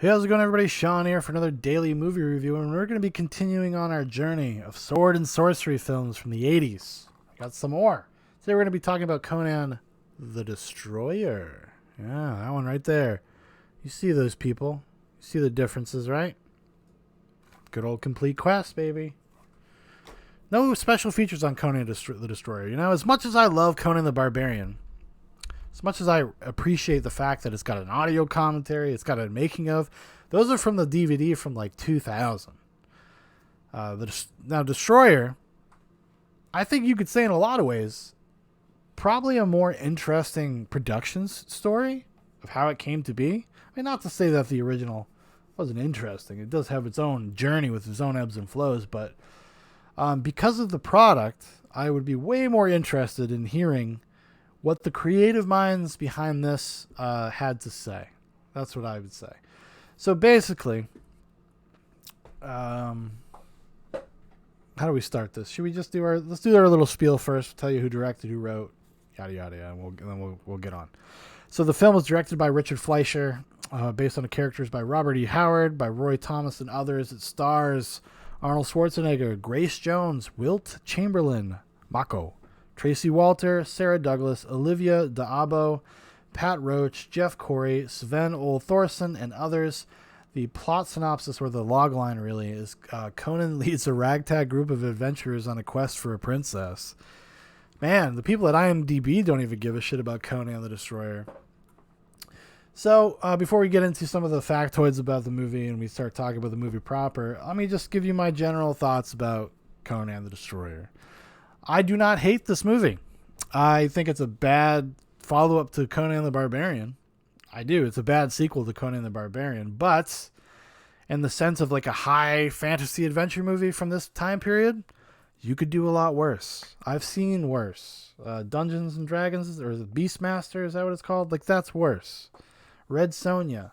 Hey, how's it going, everybody? Shaun here for another daily movie review, and we're going to be continuing on our journey of sword and sorcery films from the 80s. I got some more. Today we're going to be talking about Conan the Destroyer. Yeah, that one right there. You see those people. You see the differences, right? Good old complete quest, baby. No special features on Conan the Destroyer. You know, as much as I love Conan the Barbarian, as much as I appreciate the fact that it's got an audio commentary, it's got a making of, those are from the DVD from like 2000. Now, Destroyer, I think you could say in a lot of ways, probably a more interesting productions story of how it came to be. I mean, not to say that the original wasn't interesting. It does have its own journey with its own ebbs and flows, but because of the product, I would be way more interested in hearing what the creative minds behind this had to say. That's what I would say. So basically, how do we start this? Should we just let's do our little spiel first, tell you who directed, who wrote, yada yada yada, and then we'll get on. So the film was directed by Richard Fleischer, based on the characters by Robert E. Howard, by Roy Thomas and others. It stars Arnold Schwarzenegger, Grace Jones, Wilt Chamberlain, Mako, Tracy Walter, Sarah Douglas, Olivia D'Abo, Pat Roach, Jeff Corey, Sven Ole Thorson, and others. The plot synopsis, or the logline really, is Conan leads a ragtag group of adventurers on a quest for a princess. Man, the people at IMDb don't even give a shit about Conan the Destroyer. So, before we get into some of the factoids about the movie and we start talking about the movie proper, let me just give you my general thoughts about Conan the Destroyer. I do not hate this movie. I think it's a bad follow-up to Conan the Barbarian. I do. It's a bad sequel to Conan the Barbarian. But in the sense of like a high fantasy adventure movie from this time period, you could do a lot worse. I've seen worse. Dungeons and Dragons, or Beastmaster, is that what it's called? Like, that's worse. Red Sonja,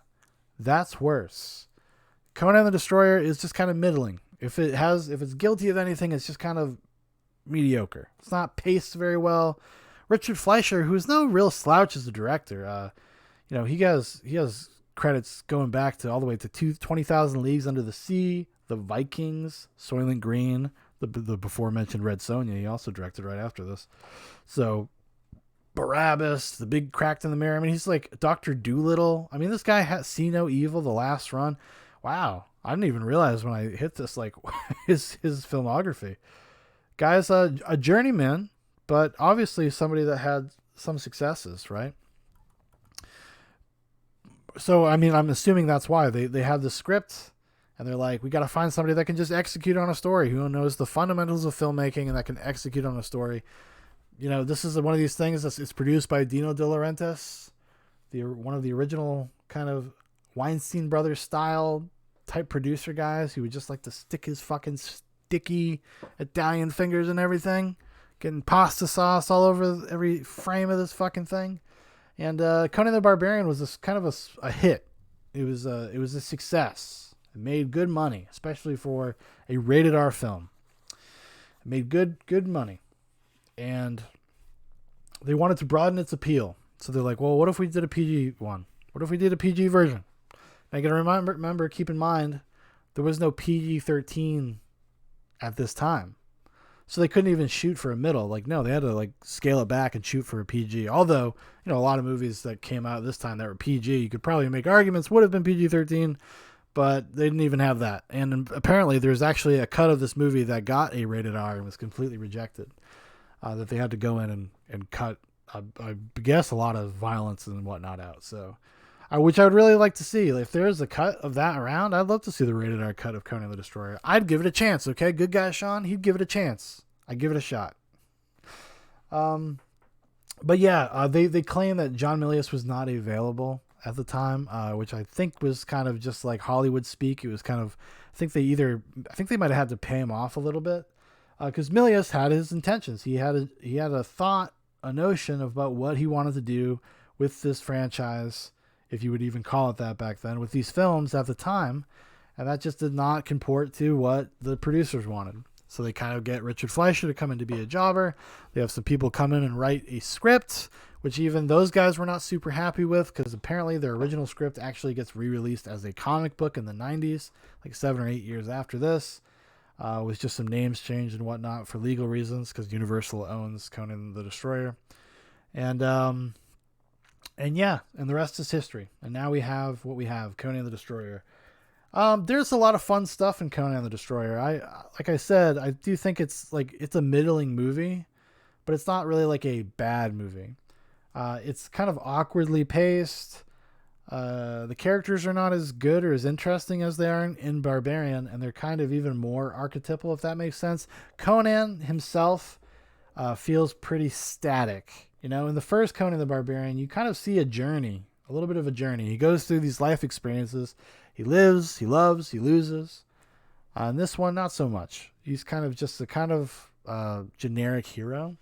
that's worse. Conan the Destroyer is just kind of middling. If it's guilty of anything, it's just kind of mediocre. It's not paced very well. Richard Fleischer, who's no real slouch as a director, he has credits going back to all the way to 20,000 Leagues Under the Sea, The Vikings, Soylent Green, the before mentioned Red Sonja. He also directed right after this. So Barabbas, The Big Cracked in the Mirror. I mean, he's like Dr. Doolittle. I mean, this guy has See No Evil, The Last Run. Wow, I didn't even realize when I hit this, like, his filmography. Guy's a journeyman, but obviously somebody that had some successes, right? So, I mean, I'm assuming that's why they have the script and they're like, we got to find somebody that can just execute on a story, who knows the fundamentals of filmmaking and that can execute on a story. You know, this is one of these things that's it's produced by Dino De Laurentiis, one of the original kind of Weinstein Brothers style type producer guys who would just like to stick his fucking sticky Italian fingers and everything, getting pasta sauce all over every frame of this fucking thing. And Conan the Barbarian was this kind of a hit. It was a success. It made good money, especially for a rated R film. It made good money, and they wanted to broaden its appeal. So they're like, well, what if we did a PG one? What if we did a PG version? And I gotta remember, keep in mind, there was no PG-13 at this time. So they couldn't even shoot for a middle. Like, no, they had to like scale it back and shoot for a PG. Although, a lot of movies that came out this time that were PG, you could probably make arguments would have been PG-13, but they didn't even have that. And apparently there's actually a cut of this movie that got a rated R and was completely rejected. That they had to go in and cut, I guess, a lot of violence and whatnot out. So, which I would really like to see. If there's a cut of that around, I'd love to see the rated R cut of Conan the Destroyer. I'd give it a chance, okay? Good guy Shaun, he'd give it a chance. I'd give it a shot. But yeah, they claim that John Milius was not available at the time, which I think was kind of just like Hollywood speak. It was kind of, I think they might have had to pay him off a little bit, because Milius had his intentions. He had a thought, a notion about what he wanted to do with this franchise, if you would even call it that back then, with these films at the time, and that just did not comport to what the producers wanted. So they kind of get Richard Fleischer to come in to be a jobber. They have some people come in and write a script, which even those guys were not super happy with because apparently their original script actually gets re-released as a comic book in the 90s, like 7 or 8 years after this, with just some names changed and whatnot for legal reasons because Universal owns Conan the Destroyer. And yeah, and the rest is history. And now we have what we have, Conan the Destroyer. There's a lot of fun stuff in Conan the Destroyer. Like I said, I do think it's a middling movie, but it's not really like a bad movie. It's kind of awkwardly paced. The characters are not as good or as interesting as they are in Barbarian, and they're kind of even more archetypal, if that makes sense. Conan himself feels pretty static. You know, in the first Conan the Barbarian, you kind of see a journey, a little bit of a journey. He goes through these life experiences. He lives, he loves, he loses. In this one, not so much. He's kind of just a kind of generic hero.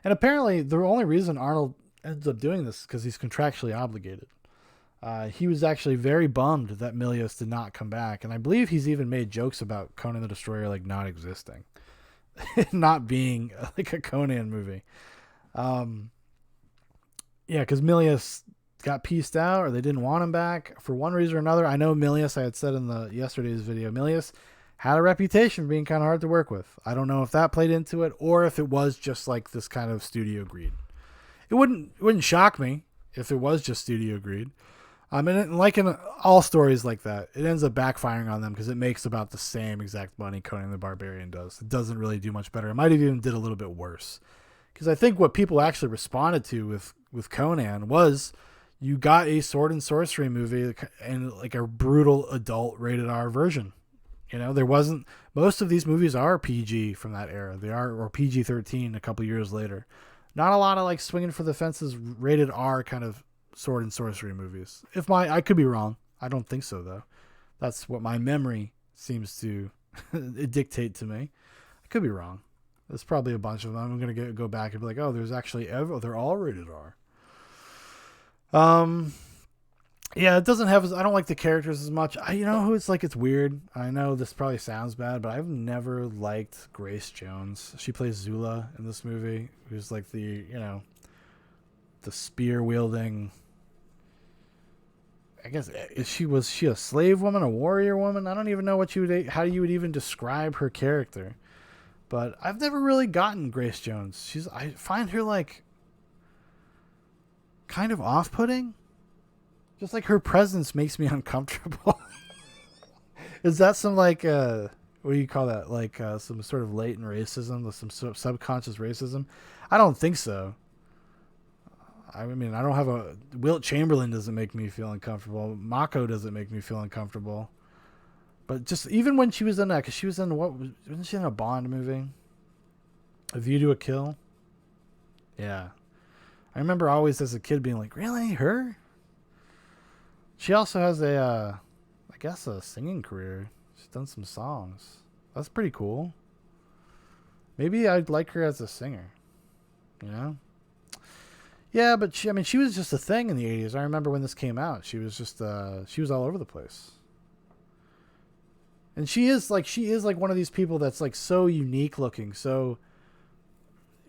And apparently, the only reason Arnold ends up doing this is because he's contractually obligated. He was actually very bummed that Milius did not come back. And I believe he's even made jokes about Conan the Destroyer like not existing. Not being like a Conan movie. Yeah, because Milius got pieced out or they didn't want him back for one reason or another. I know Milius, I had said in the yesterday's video, Milius had a reputation for being kind of hard to work with. I don't know if that played into it or if it was just like this kind of studio greed. It wouldn't shock me if it was just studio greed. And like in all stories like that, it ends up backfiring on them because it makes about the same exact money Conan the Barbarian does. It doesn't really do much better. It might have even did a little bit worse. Because I think what people actually responded to with Conan was you got a sword and sorcery movie and like a brutal adult rated R version. You know, there wasn't, most of these movies are PG from that era. They are, or PG-13 a couple years later. Not a lot of like swinging for the fences rated R kind of sword and sorcery movies. I could be wrong. I don't think so though. That's what my memory seems to dictate to me. I could be wrong. There's probably a bunch of them. I'm going to go back and be like, oh, there's actually, they're all rated R. Yeah, it doesn't have, I don't like the characters as much. You know who it's like, it's weird. I know this probably sounds bad, but I've never liked Grace Jones. She plays Zula in this movie, who's like the spear wielding, I guess, was she a slave woman, a warrior woman? I don't even know how you would even describe her character. But I've never really gotten Grace Jones. I find her like kind of off-putting. Just like her presence makes me uncomfortable. Is that some like what do you call that? Like some sort of latent racism, some sort of subconscious racism? I don't think so. I mean, I don't have Wilt Chamberlain doesn't make me feel uncomfortable. Mako doesn't make me feel uncomfortable. But just even when she was in that, because she was in wasn't she in a Bond movie? A View to a Kill? Yeah. I remember always as a kid being like, really? Her? She also has I guess a singing career. She's done some songs. That's pretty cool. Maybe I'd like her as a singer. You know? Yeah, but she was just a thing in the 80s. I remember when this came out. She was just, she was all over the place. And she is like one of these people that's like so unique looking, so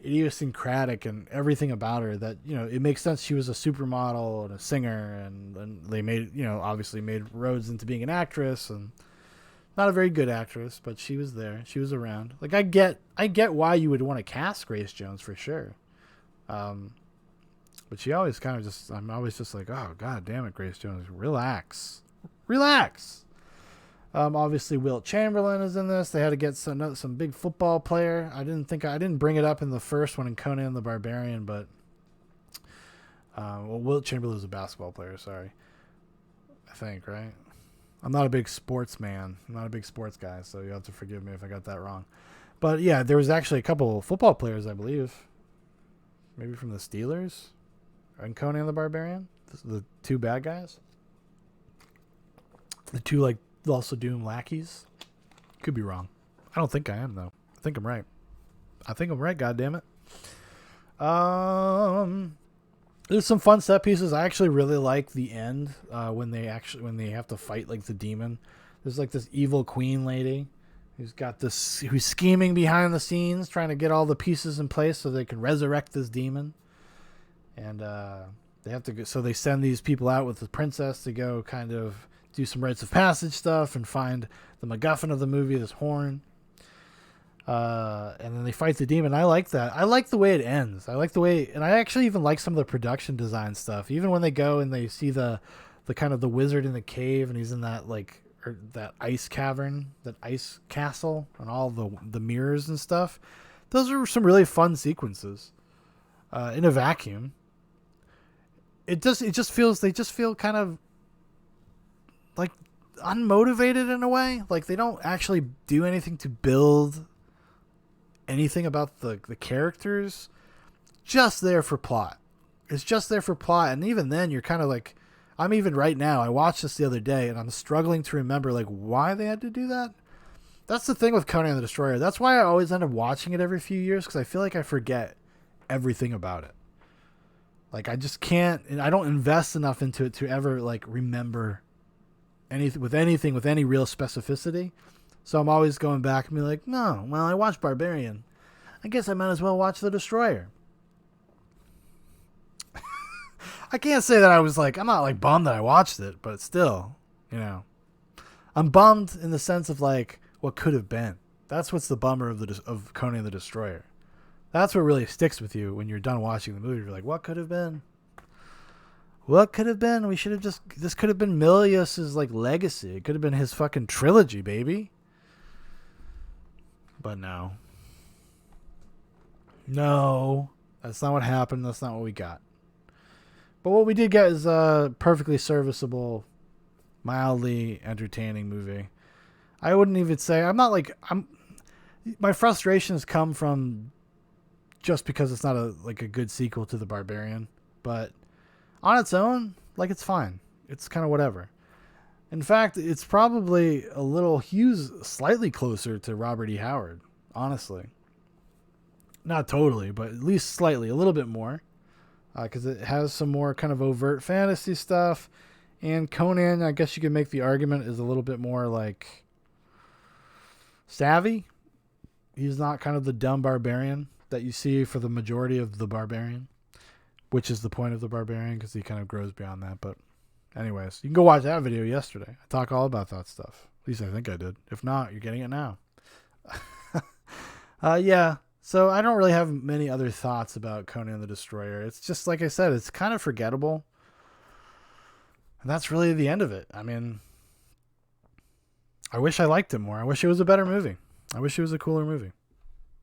idiosyncratic and everything about her that, you know, it makes sense. She was a supermodel and a singer and they made, you know, obviously made roads into being an actress and not a very good actress, but she was there. She was around. Like I get why you would want to cast Grace Jones for sure. But she always kind of just, I'm always just like, oh, God damn it, Grace Jones, relax. Obviously, Wilt Chamberlain is in this. They had to get some big football player. I didn't bring it up in the first one in Conan the Barbarian, but Wilt Chamberlain is a basketball player. Sorry, I think, right? I'm not a big sports man. I'm not a big sports guy, so you have to forgive me if I got that wrong. But yeah, there was actually a couple of football players, I believe, maybe from the Steelers and Conan the Barbarian. The two bad guys, the two like also Doom lackeys. Could be wrong. I don't think I am though. I think I'm right. God damn it. There's some fun set pieces. I actually really like the end when they have to fight like the demon. There's like this evil queen lady who's scheming behind the scenes, trying to get all the pieces in place so they can resurrect this demon. And they have to go, so they send these people out with the princess to go kind of do some rites of passage stuff and find the MacGuffin of the movie, this horn. And then they fight the demon. I like that. I like the way it ends. I like the way, and I actually even like some of the production design stuff. Even when they go and they see the kind of the wizard in the cave, and he's in that like or that ice cavern, that ice castle, and all the mirrors and stuff. Those are some really fun sequences. In a vacuum, they just feel kind of like unmotivated in a way. Like they don't actually do anything to build anything about the characters. Just there for plot. It's just there for plot. And even then you're kind of like, I'm even right now, I watched this the other day and I'm struggling to remember like why they had to do that. That's the thing with Conan the Destroyer. That's why I always end up watching it every few years, because I feel like I forget everything about it. Like I just can't, and I don't invest enough into it to ever like remember anything with any real specificity. So I'm always going back and be like, no, well, I watched Barbarian. I guess I might as well watch The Destroyer. I can't say that I was like, I'm not like bummed that I watched it, but still, you know, I'm bummed in the sense of like what could have been. That's what's the bummer of Conan the Destroyer. That's what really sticks with you when you're done watching the movie. You're like, what could have been? What could have been? We should have this could have been Milius's like legacy. It could have been his fucking trilogy, baby. But no. No. That's not what happened. That's not what we got. But what we did get is a perfectly serviceable, mildly entertaining movie. I wouldn't even say, my frustrations come from just because it's not a good sequel to The Barbarian. But on its own, like it's fine. It's kind of whatever. In fact, it's probably a little slightly closer to Robert E. Howard, honestly. Not totally, but at least slightly, a little bit more. Because it has some more kind of overt fantasy stuff. And Conan, I guess you could make the argument, is a little bit more like savvy. He's not kind of the dumb barbarian that you see for the majority of The Barbarian, which is the point of The Barbarian, because he kind of grows beyond that. But anyways, you can go watch that video yesterday. I talk all about that stuff. At least I think I did. If not, you're getting it now. Yeah. So I don't really have many other thoughts about Conan the Destroyer. It's just, like I said, it's kind of forgettable. And that's really the end of it. I mean, I wish I liked it more. I wish it was a better movie. I wish it was a cooler movie.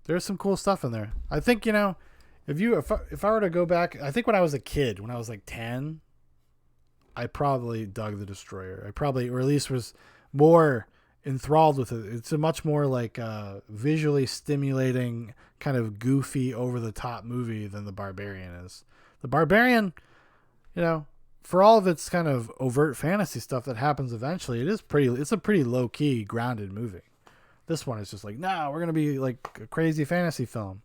There's some cool stuff in there. I think, if I were to go back, I think when I was a kid, when I was like 10, I probably dug The Destroyer. Or at least was more enthralled with it. It's a much more like visually stimulating, kind of goofy, over the top movie than The Barbarian is. The Barbarian, for all of its kind of overt fantasy stuff that happens eventually, it's a pretty low key, grounded movie. This one is just like, no, we're gonna be like a crazy fantasy film.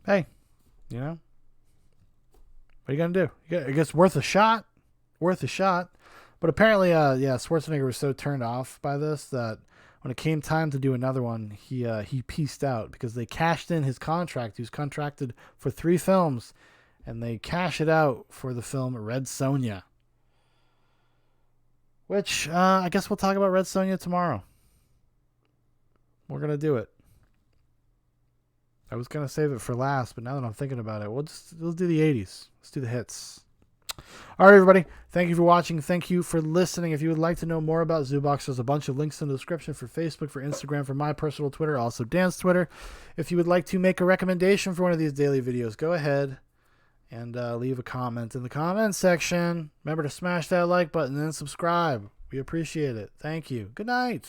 Hey, what are you gonna do? I guess worth a shot. But apparently, Schwarzenegger was so turned off by this that when it came time to do another one, he pieced out because they cashed in his contract. He was contracted for 3 films, and they cash it out for the film Red Sonja. Which, I guess we'll talk about Red Sonja tomorrow. We're going to do it. I was going to save it for last, but now that I'm thinking about it, we'll do the 80s. Let's do the hits. All right, everybody. Thank you for watching. Thank you for listening. If you would like to know more about Zoobox, there's a bunch of links in the description for Facebook, for Instagram, for my personal Twitter, also Dan's Twitter. If you would like to make a recommendation for one of these daily videos, go ahead and leave a comment in the comment section. Remember to smash that like button and subscribe. We appreciate it. Thank you. Good night.